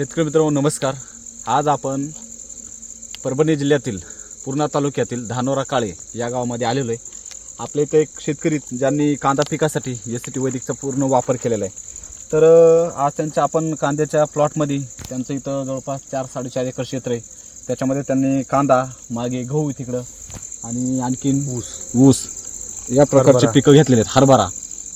शेतकरी मित्रांनो नमस्कार. आज आपण परभणी जिल्ह्यातील पूर्णा तालुक्यातील धानोरा काळे या गावामध्ये आलेलो आहे. आपल्या इथे एक शेतकरी ज्यांनी कांदा पिकासाठी एस-टी वैदिकचा पूर्ण वापर केलेला आहे. तर आज त्यांच्या आपण कांद्याच्या प्लॉटमध्ये त्यांचं इथं जवळपास 4-4.5 एकर क्षेत्र आहे. त्याच्यामध्ये त्यांनी कांदा, मागे गहू तिकडं आणि आणखीन ऊस या प्रकारचे पिकं घेतलेले आहेत, हरभरा.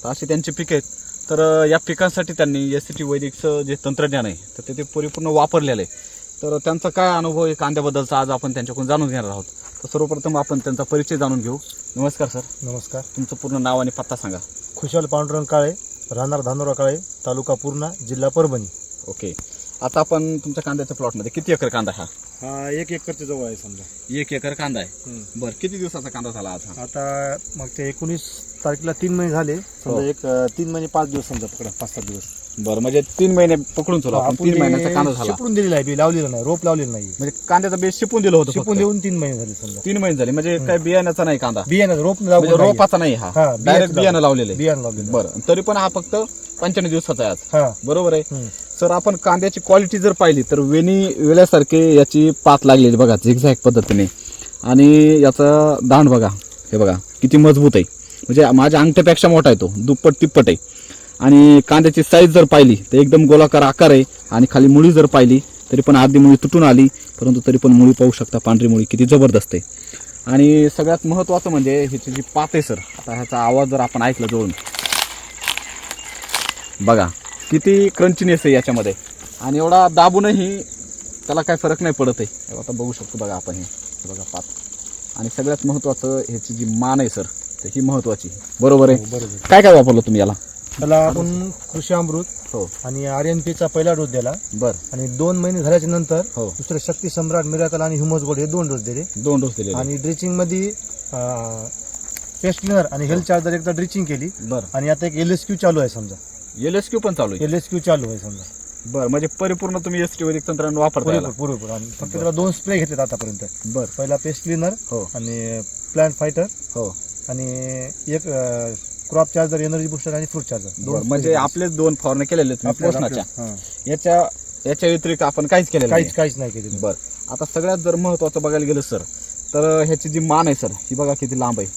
तर अशी त्यांची पिकं आहेत. तर या पिकांसाठी त्यांनी एस-टी वैदिकचं जे तंत्रज्ञान आहे तर ते पूर्णपणे वापरलेलं आहे. तर त्यांचा काय अनुभव आहे कांद्याबद्दलचा आज आपण त्यांच्याकडून जाणून घेणार आहोत. तर सर्वप्रथम आपण त्यांचा परिचय जाणून घेऊ. नमस्कार सर. नमस्कार. तुमचं पूर्ण नाव आणि पत्ता सांगा. खुशाल पांडुरंग काळे, राहणार धानोरा काळे, तालुका पूर्णा, जिल्हा परभणी. ओके. आता आपण तुमच्या कांद्याच्या प्लॉटमध्ये किती एकर कांदा हा? 1 एकरच्या जवळ आहे समजा. 1 एकर कांदा आहे. बरं, किती दिवसाचा कांदा झाला आज हा? आता मग ते 19 तारखेला 3 महिने झाले समजा. एक 3 महिने 5 दिवस समजा, पकडा 5-7 दिवस. बरं, म्हणजे 3 महिने पकडून चला आपण. 3 महिन्याचा कांदा झाला. शिपून दिलेला आहे, बी लावलेलं नाही, रोप लावलेलं नाही. म्हणजे कांद्याचा बेस शिपून दिलं होतं. शिपून देऊन 3 महिने झाले समजा. 3 महिने झाले म्हणजे काय बियाण्याचा नाही कांदा, बियाणं रोप म्हणजे रोपाचा नाही हा, डायरेक्ट बियाणं लावलेलं आहे. बियाणं लावलेलं. बरं, तरी पण हा फक्त 95 दिवसाचा आहे आज. हा बरोबर आहे सर. आपण कांद्याची क्वालिटी जर पाहिली तर वेल्यासारखे याची पात लागलेली बघा झिगझॅग पद्धतीने. आणि याचा दांड बघा, हे बघा किती मजबूत आहे. म्हणजे माझ्या अंगठ्यापेक्षा मोठा आहे तो, दुप्पट तिप्पट आहे. आणि कांद्याची साईज जर पाहिली तर एकदम गोलाकार आकार आहे. आणि खाली मुळी जर पाहिली तरी पण अर्धी मुळी तुटून आली, परंतु तरी पण मुळी पाहू शकता, पांढरी मुळी किती जबरदस्त आहे. आणि सगळ्यात महत्त्वाचं म्हणजे ह्याची जी पात आहे सर, आता ह्याचा आवाज जर आपण ऐकला जवळून बघा किती क्रंचीनेस आहे याच्यामध्ये. आणि एवढा दाबूनही त्याला काय फरक नाही पडत आहे. आता बघू शकतो बघा आपण, हे बघा पात. आणि सगळ्यात महत्त्वाचं ह्याची जी मान आहे सर, तर ही महत्त्वाची. बरोबर आहे. बरोबर. काय काय वापरलं तुम्ही याला? त्याला आपण कृषी अमृत हो. आणि RNPचा पहिला डोस दिला. बरं. आणि 2 महिने झाल्याच्या नंतर हो. दुसरं शक्ती सम्राट, मिराकल आणि ह्युमस गोल्ड हे 2 डोस दिले. 2 डोस दिले. आणि ड्रिचिंग मध्ये पेस्ट क्लिनर आणि हेल्थ चार्जर एकदा ड्रिचिंग केली. बरं. आणि आता एक LSQ चालू आहे समजा. LSQ पण चालू आहे. LSQ चालू आहे समजा. बरं, म्हणजे परिपूर्ण तुम्ही एस-टी वैदिक तंत्रज्ञान वापरता. बरोबर. आणि फक्त त्याला 2 स्प्रे घेतलेत आतापर्यंत. बरं. पहिला पेस्ट क्लिनर हो आणि प्लांट फायटर हो. आणि एक क्रॉप चार्जर, एनर्जी बुस्टर आणि फ्रूट चार्जर. म्हणजे आपले 2 फवारणी केलेले तुम्ही पोषणाच्या. याच्या व्यतिरिक्त आपण काहीच केलेलं काहीच नाही केलेलं. बरं. आता सगळ्यात जर महत्त्वाचं बघायला गेलं सर, तर ह्याची जी मान आहे सर, ही बघा किती लांब आहे.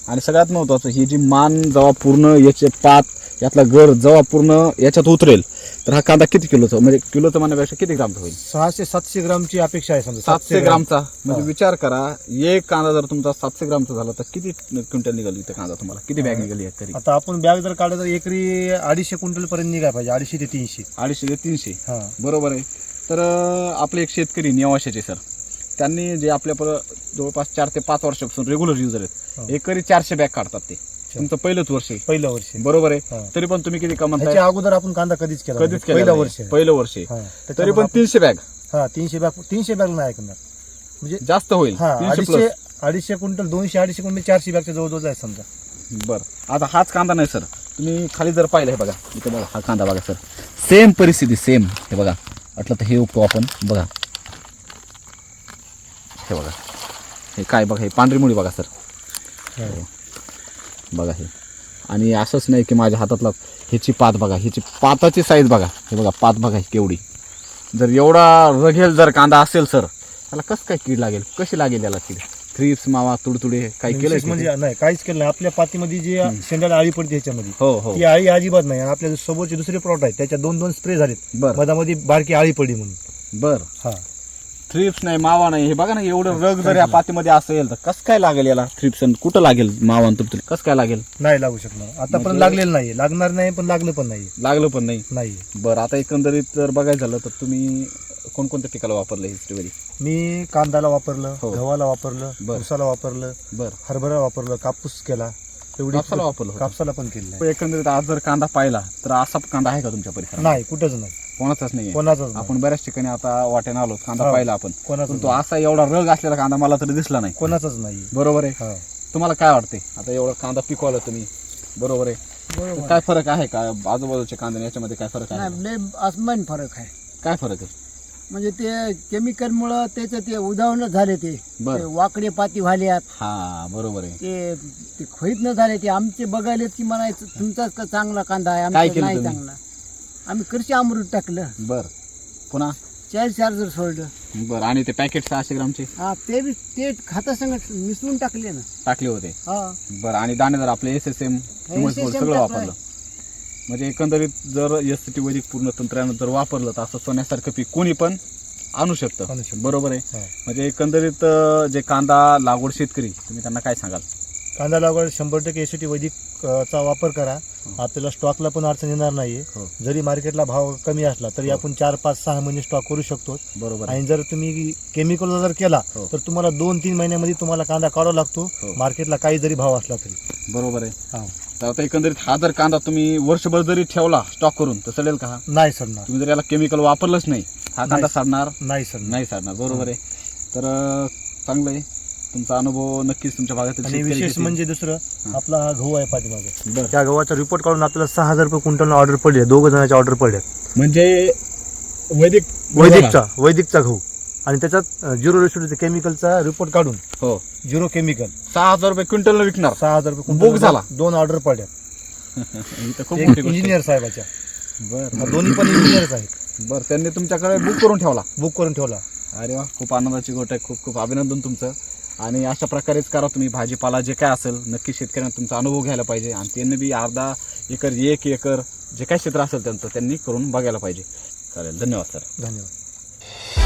आणि सगळ्यात महत्त्वाचं ही जी मान जेव्हा पूर्ण याचे पात यातला गर जेव्हा पूर्ण याच्यात उतरेल तर हा कांदा किती किलोचा, म्हणजे किलोचा म्हणण्यापेक्षा किती ग्रामचा होईल? 600-700 ग्रामची अपेक्षा आहे समजा. 700 ग्रामचा. म्हणजे विचार करा, एक कांदा जर तुमचा 700 ग्रामचा झाला तर किती क्विंटल निघाल इथं कांदा तुम्हाला? किती बॅग निघाली आहे तरी? आता आपण बॅग जर काढलं तर एकरी 250 क्विंटल पर्यंत निघाय पाहिजे. 250 ते 300. 250 ते 300. हा बरोबर आहे. तर आपले एक शेतकरी निवाशाचे सर, त्यांनी जे आपल्या जवळपास 4 ते 5 वर्षापासून रेग्युलर युजर आहेत, एकरी 400 बॅग काढतात. ते तुमचं पहिलंच वर्ष आहे. पहिलं वर्ष. बरोबर आहे. तरी पण तुम्ही किती कमवताय? त्याच्या अगोदर आपण कांदा कधीच केला कधीच केलं पहिलं नाही. वर्ष. पहिलं वर्ष आहे. हा. तरी पण 300 बॅग. हा 300 बॅग नाही ऐकणार म्हणजे जास्त होईल. 250 क्विंटल, 200-250 क्विंटल, 400 बॅगच्या जवळ आहे समजा. बरं. आता हाच कांदा नाही सर, तुम्ही खाली जर पाहिलं, हे बघा इथे बघा, हा कांदा बघा सर, सेम परिस्थिती सेम. हे बघा, म्हटलं तर हे उपतो आपण बघा, हे बघा, हे काय बघा, हे पांढरी मुळी बघा सर, बघा हे. आणि असंच नाही की माझ्या हातातला, ह्याची पात बघा, ह्याची पाताची साईज बघा, हे बघा पात बघा केवढी. जर एवढा रगेल जर कांदा असेल सर, त्याला कसं काय कीड लागेल, कशी लागेल याला कीड? थ्रिप्स, मावा, तुडतुडे काही केलं म्हणजे नाही, काहीच केलं नाही. आपल्या पातीमध्ये जी शेंड्याला आळी पडते ह्याच्यामध्ये, हो हो, ती आळी अजिबात नाही. आणि आपल्या सोबतचे दुसरे प्लॉट आहेत त्याच्या 2-2 स्प्रे झालेत. बरं. मधामध्ये बारकी आळी पडली म्हणून. बरं. हा थ्रिप्स नाही, मावा नाही. हे बघा ना, एवढं रग जर या पातीमध्ये असेल तर कसं काय लागेल याला? थ्रिप्स कुठं लागेल? मावा तुडतुडे कसं काय लागेल? नाही लागू शकणार. आतापर्यंत लागलेलं नाही, लागणार नाही, पण लागलं पण नाही. लागलं पण नाही. नाही. बरं. आता एकंदरीत जर बघायचं झालं तर तुम्ही कोणकोणत्या पिकाला वापरलं हिस्ट्रीवरी? मी कांद्याला वापरलं, हो. गव्हाला वापरलं, बरं. ऊसाला वापरलं, बरं. हरभरा वापरलं, कापूस केला, एवढी कापसाला वापरलं होतं? कापसाला पण केलं. एकंदरीत आज जर कांदा पाहिला तर असा कांदा आहे का तुमच्या परिसरात? नाही, कुठंच नाही, कोणाचाच नाही. कोणाचाच आपण बऱ्याच ठिकाणी आता वाट्याने आलो, कांदा हो. पाहिला आपण, कोणाचाच पण तो असा एवढा रग असलेला कांदा मला तरी दिसला नाही. कोणाचाच नाही. बरोबर आहे. हा. तुम्हाला काय वाटते आता एवढा कांदा पिकवला तुम्ही? बरोबर आहे. बरोबर. काय फरक आहे का आजूबाजूच्या कांद्या याच्यामध्ये? काय फरक आहे? नाही, लय आसमान फरक आहे. काय फरक आहे? म्हणजे ते केमिकलमुळं त्याचं ते उदाहरण झाले, ते बरं. वाकडे पाती व्हाल्यात, हा बरोबर आहे. ते खोईत न झाले. ते आमचे बघायला की म्हणायचं तुमचाच का चांगला कांदा आहे, काय आमचा केलं नाही तुम्ही? चांगला. आम्ही कृषी अमृत टाकलं. बर. पुन्हा 4 चार्जर सोडलं. बरं, आणि ते पॅकेट 600 ग्रामचे हा ते बी ते खतासंगत मिसळून टाकले ना. टाकले होते. हा बरं, आणि दाणेदार आपले SSM SSM सगळं टाकलंय. वापरलं. म्हणजे एकंदरीत जर SCT वैदिक पूर्ण तंत्रानं जर वापरलं तर असं सोन्यासारखं पीक कोणी पण आणू शकतं. आणू शकतं. बरोबर आहे. हा. म्हणजे एकंदरीत जे कांदा लागवड शेतकरी, तुम्ही त्यांना काय सांगाल? कांदा लागवड 100% SCT वैदिक चा वापर करा. आपल्याला स्टॉकला पण अडचण येणार नाहीये. हो. जरी मार्केटला भाव कमी असला तरी हो. आपण 4, 5, 6 महिने स्टॉक करू शकतो. बरोबर आहे. आणि जर तुम्ही केमिकल जर केला हो. तर तुम्हाला 2-3 महिन्यामध्ये तुम्हाला कांदा काढावा लागतो. हो. मार्केटला काही जरी भाव असला तरी. बरोबर आहे. हा. तर आता एकंदरीत हा जर कांदा तुम्ही वर्षभर जरी ठेवला स्टॉक करून तर चालेल का? हा नाही सडणार. तुम्ही जर याला केमिकल वापरलंच नाही हा कांदा नाही. साडणार नाही सडणार. नाही साडणार. बरोबर आहे. तर चांगलं आहे. तुमचा अनुभव नक्कीच तुमच्या भागातील आणि शेतकरी विशेष घेतील. म्हणजे दुसरं हा. आपला हा गहू आहे पाठीमागे. बरं. त्या गव्हाचा रिपोर्ट काढून आपल्याला 6,000 रुपये क्विंटल ऑर्डर पडली. 2 जणांची ऑर्डर पडल्या. म्हणजे वैदिकचा गहू आणि त्याच्यात 0 रेशोचं केमिकलचा रिपोर्ट काढून हो 0 केमिकल 6,000 रुपये क्विंटल विकणार. 6,000 रुपये बुक झाला. 2 ऑर्डर पडल्या. इथं खूप मोठी गोष्ट आहे. इंजिनियर साहेबाच्या. बरं दोन्ही पण इंजिनियरच आहेत. बरं, त्यांनी तुमच्याकडे बुक करून ठेवला. बुक करून ठेवला. अरे वा, खूप आनंदाची गोष्ट आहे. खूप खूप अभिनंदन तुमचं. आणि अशा प्रकारेच करा तुम्ही. भाजीपाला जे काय असेल नक्की शेतकऱ्यांना तुमचा अनुभव घ्यायला पाहिजे आणि त्यांनी बी अर्धा एकर 1 एकर जे काय क्षेत्र असेल त्यांचं त्यांनी करून बघायला पाहिजे. चालेल, धन्यवाद सर. धन्यवाद.